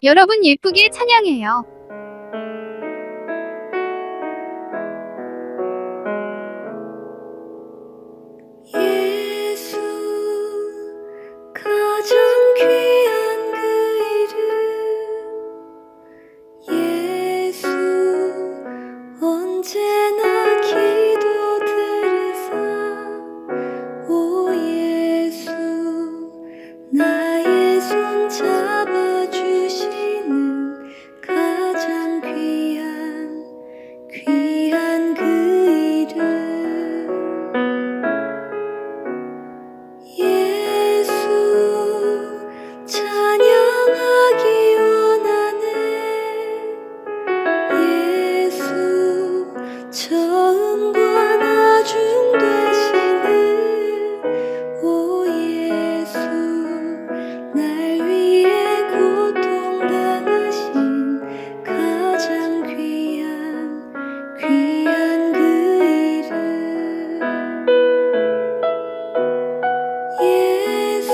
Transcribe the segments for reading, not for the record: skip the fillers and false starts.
여러분 예쁘게 찬양해요. 예수 가장 귀한 그 이름 예수 언제나 기도 들으사 오 예수 나의 손 잡아주시는 가장 귀한 그 이름 예수 찬양하기 원하네 예수 처음과 나중 되시는 오 예수 날 위해 고통당하신 가장 귀한 그 이름 예수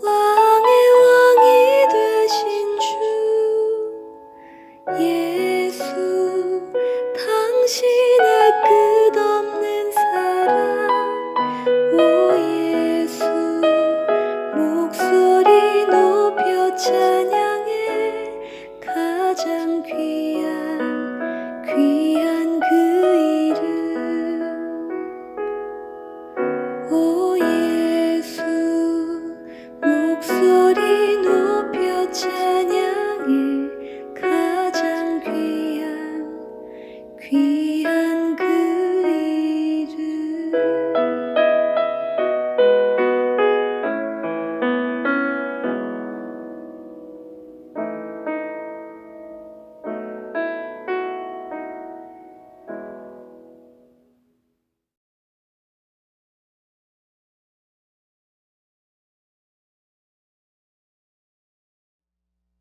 왕의 왕이 되신 주 예수 당신의 끝없는 사랑 오 예수 목소리 높여 찬양해 가장 귀한 그 이름 오 예수 목소리 높여 찬양해 가장 귀한 그 이름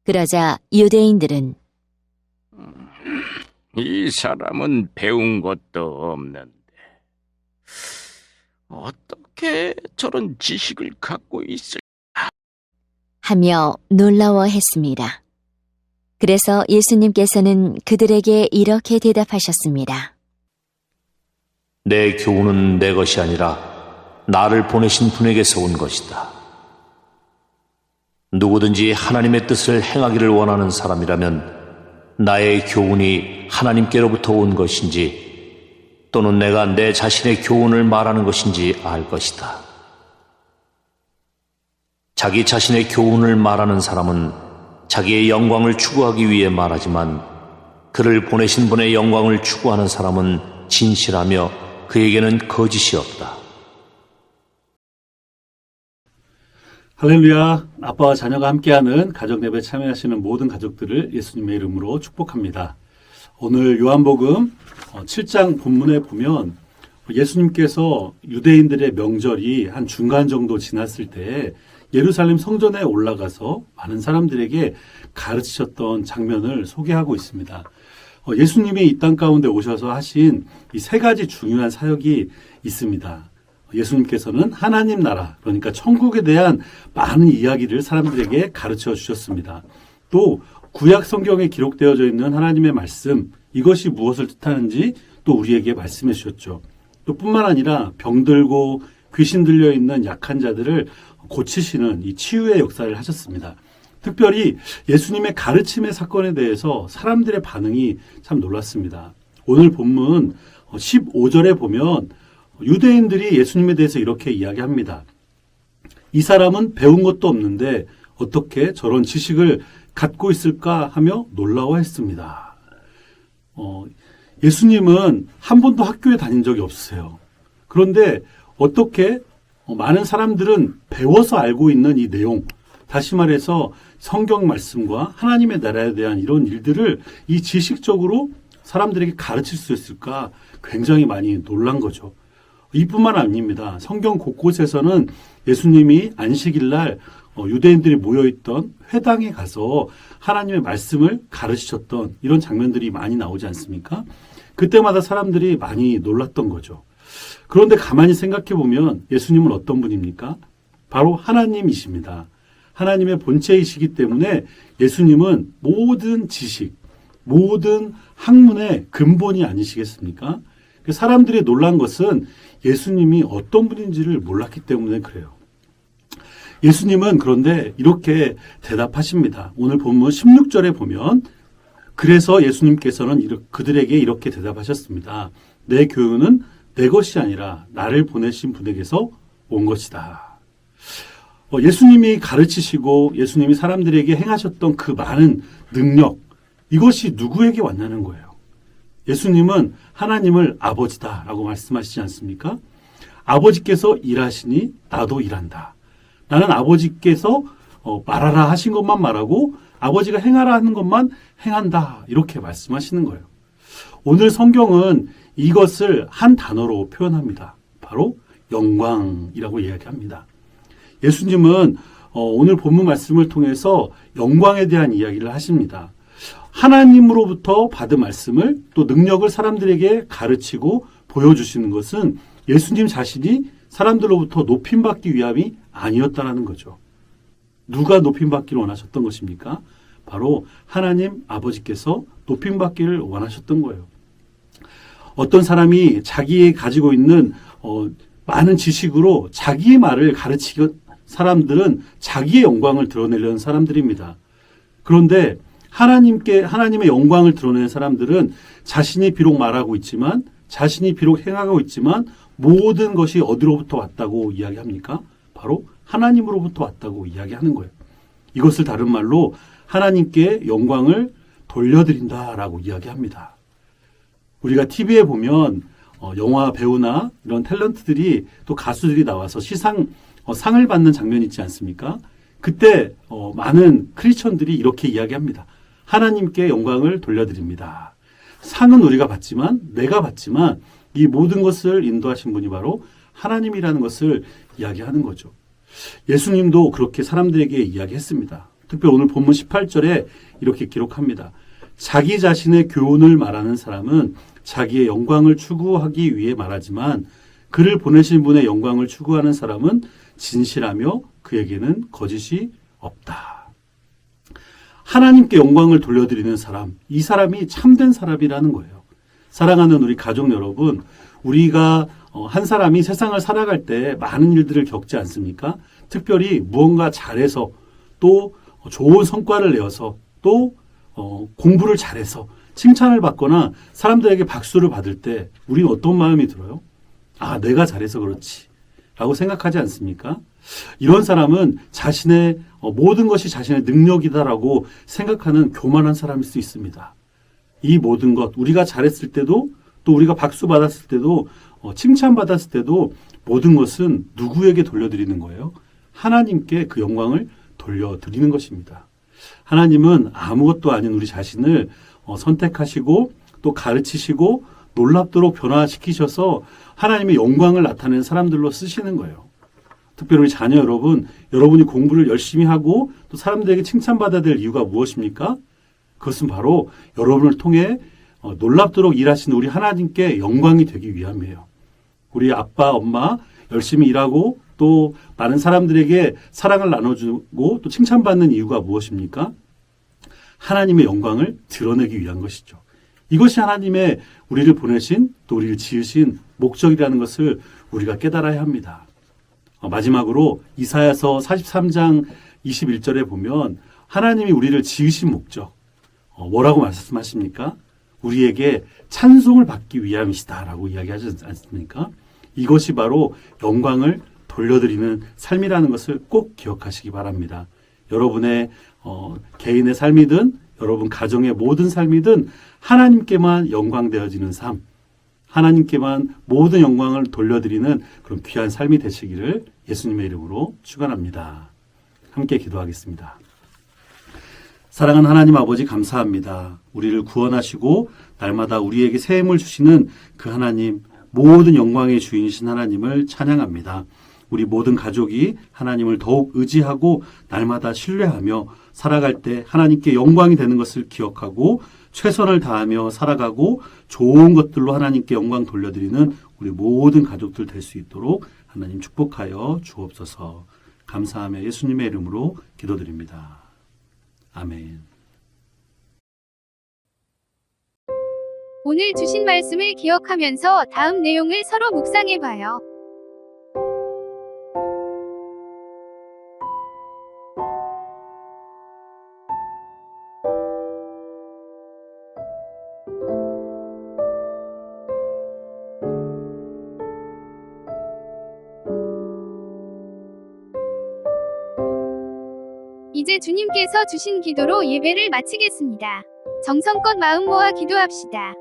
그러자 유대인들은 이 사람은 배운 것도 없는데 어떻게 저런 지식을 갖고 있을까? 하며 놀라워했습니다. 그래서 예수님께서는 그들에게 이렇게 대답하셨습니다. 내 교훈은 내 것이 아니라 나를 보내신 분에게서 온 것이다. 누구든지 하나님의 뜻을 행하기를 원하는 사람이라면 나의 교훈이 하나님께로부터 온 것인지 또는 내가 내 자신의 교훈을 말하는 것인지 알 것이다. 자기 자신의 교훈을 말하는 사람은 자기의 영광을 추구하기 위해 말하지만 그를 보내신 분의 영광을 추구하는 사람은 진실하며 그에게는 거짓이 없다. 할렐루야. 아빠와 자녀가 함께하는 가정예배에 참여하시는 모든 가족들을 예수님의 이름으로 축복합니다. 오늘 요한복음 7장 본문에 보면 예수님께서 유대인들의 명절이 한 중간 정도 지났을 때 예루살렘 성전에 올라가서 많은 사람들에게 가르치셨던 장면을 소개하고 있습니다. 예수님이 이 땅 가운데 오셔서 하신 이 세 가지 중요한 사역이 있습니다. 예수님께서는 하나님 나라, 그러니까 천국에 대한 많은 이야기를 사람들에게 가르쳐 주셨습니다. 또 구약 성경에 기록되어져 있는 하나님의 말씀, 이것이 무엇을 뜻하는지 또 우리에게 말씀해 주셨죠. 또 뿐만 아니라 병들고 귀신 들려 있는 약한 자들을 고치시는 이 치유의 역사를 하셨습니다. 특별히 예수님의 가르침의 사건에 대해서 사람들의 반응이 참 놀랐습니다. 오늘 본문 15절에 보면 유대인들이 예수님에 대해서 이렇게 이야기합니다. 이 사람은 배운 것도 없는데 어떻게 저런 지식을 갖고 있을까 하며 놀라워했습니다. 예수님은 한 번도 학교에 다닌 적이 없으세요. 그런데 어떻게 많은 사람들은 배워서 알고 있는 이 내용, 다시 말해서 성경 말씀과 하나님의 나라에 대한 이런 일들을 이 지식적으로 사람들에게 가르칠 수 있을까 굉장히 많이 놀란 거죠. 이뿐만 아닙니다. 성경 곳곳에서는 예수님이 안식일 날 유대인들이 모여있던 회당에 가서 하나님의 말씀을 가르치셨던 이런 장면들이 많이 나오지 않습니까? 그때마다 사람들이 많이 놀랐던 거죠. 그런데 가만히 생각해 보면 예수님은 어떤 분입니까? 바로 하나님이십니다. 하나님의 본체이시기 때문에 예수님은 모든 지식, 모든 학문의 근본이 아니시겠습니까? 사람들이 놀란 것은 예수님이 어떤 분인지를 몰랐기 때문에 그래요. 예수님은 그런데 이렇게 대답하십니다. 오늘 본문 16절에 보면 그래서 예수님께서는 그들에게 이렇게 대답하셨습니다. 내 교훈은 내 것이 아니라 나를 보내신 분에게서 온 것이다. 예수님이 가르치시고 예수님이 사람들에게 행하셨던 그 많은 능력, 이것이 누구에게 왔냐는 거예요. 예수님은 하나님을 아버지다라고 말씀하시지 않습니까? 아버지께서 일하시니 나도 일한다. 나는 아버지께서 말하라 하신 것만 말하고 아버지가 행하라 하는 것만 행한다. 이렇게 말씀하시는 거예요. 오늘 성경은 이것을 한 단어로 표현합니다. 바로 영광이라고 이야기합니다. 예수님은 오늘 본문 말씀을 통해서 영광에 대한 이야기를 하십니다. 하나님으로부터 받은 말씀을 또 능력을 사람들에게 가르치고 보여주시는 것은 예수님 자신이 사람들로부터 높임받기 위함이 아니었다라는 거죠. 누가 높임받기를 원하셨던 것입니까? 바로 하나님 아버지께서 높임받기를 원하셨던 거예요. 어떤 사람이 자기의 가지고 있는 많은 지식으로 자기의 말을 가르치는 사람들은 자기의 영광을 드러내려는 사람들입니다. 그런데 하나님의 영광을 드러내는 사람들은 자신이 비록 말하고 있지만, 자신이 비록 행하고 있지만 모든 것이 어디로부터 왔다고 이야기합니까? 바로 하나님으로부터 왔다고 이야기하는 거예요. 이것을 다른 말로 하나님께 영광을 돌려드린다라고 이야기합니다. 우리가 TV에 보면 영화 배우나 이런 탤런트들이 또 가수들이 나와서 상을 받는 장면이 있지 않습니까? 그때 많은 크리스천들이 이렇게 이야기합니다. 하나님께 영광을 돌려드립니다. 상은 우리가 받지만, 내가 받지만 이 모든 것을 인도하신 분이 바로 하나님이라는 것을 이야기하는 거죠. 예수님도 그렇게 사람들에게 이야기했습니다. 특별히 오늘 본문 18절에 이렇게 기록합니다. 자기 자신의 교훈을 말하는 사람은 자기의 영광을 추구하기 위해 말하지만 그를 보내신 분의 영광을 추구하는 사람은 진실하며 그에게는 거짓이 없다. 하나님께 영광을 돌려드리는 사람, 이 사람이 참된 사람이라는 거예요. 사랑하는 우리 가족 여러분, 우리가 한 사람이 세상을 살아갈 때 많은 일들을 겪지 않습니까? 특별히 무언가 잘해서 또 좋은 성과를 내어서 또 공부를 잘해서 칭찬을 받거나 사람들에게 박수를 받을 때 우리는 어떤 마음이 들어요? 아, 내가 잘해서 그렇지 라고 생각하지 않습니까? 이런 사람은 자신의 모든 것이 자신의 능력이다라고 생각하는 교만한 사람일 수 있습니다. 이 모든 것, 우리가 잘했을 때도 또 우리가 박수 받았을 때도 칭찬받았을 때도 모든 것은 누구에게 돌려드리는 거예요? 하나님께 그 영광을 돌려드리는 것입니다. 하나님은 아무것도 아닌 우리 자신을 선택하시고 또 가르치시고 놀랍도록 변화시키셔서 하나님의 영광을 나타내는 사람들로 쓰시는 거예요. 특별히 우리 자녀 여러분, 여러분이 공부를 열심히 하고 또 사람들에게 칭찬받아야 될 이유가 무엇입니까? 그것은 바로 여러분을 통해 놀랍도록 일하시는 우리 하나님께 영광이 되기 위함이에요. 우리 아빠, 엄마 열심히 일하고 또 많은 사람들에게 사랑을 나눠주고 또 칭찬받는 이유가 무엇입니까? 하나님의 영광을 드러내기 위한 것이죠. 이것이 하나님의 우리를 보내신 또 우리를 지으신 목적이라는 것을 우리가 깨달아야 합니다. 마지막으로 이사야서 43장 21절에 보면 하나님이 우리를 지으신 목적 뭐라고 말씀하십니까? 우리에게 찬송을 받기 위함이시다라고 이야기하지 않습니까? 이것이 바로 영광을 돌려드리는 삶이라는 것을 꼭 기억하시기 바랍니다. 여러분의 개인의 삶이든 여러분 가정의 모든 삶이든 하나님께만 영광되어지는 삶, 하나님께만 모든 영광을 돌려드리는 그런 귀한 삶이 되시기를 예수님의 이름으로 축원합니다. 함께 기도하겠습니다. 사랑하는 하나님 아버지 감사합니다. 우리를 구원하시고 날마다 우리에게 새 힘을 주시는 그 하나님, 모든 영광의 주인이신 하나님을 찬양합니다. 우리 모든 가족이 하나님을 더욱 의지하고 날마다 신뢰하며 살아갈 때 하나님께 영광이 되는 것을 기억하고 최선을 다하며 살아가고 좋은 것들로 하나님께 영광 돌려드리는 우리 모든 가족들 될 수 있도록 하나님 축복하여 주옵소서. 감사하며 예수님의 이름으로 기도드립니다. 아멘. 오늘 주신 말씀을 기억하면서 다음 내용을 서로 묵상해 봐요. 이제 주님께서 주신 기도로 예배를 마치겠습니다. 정성껏 마음 모아 기도합시다.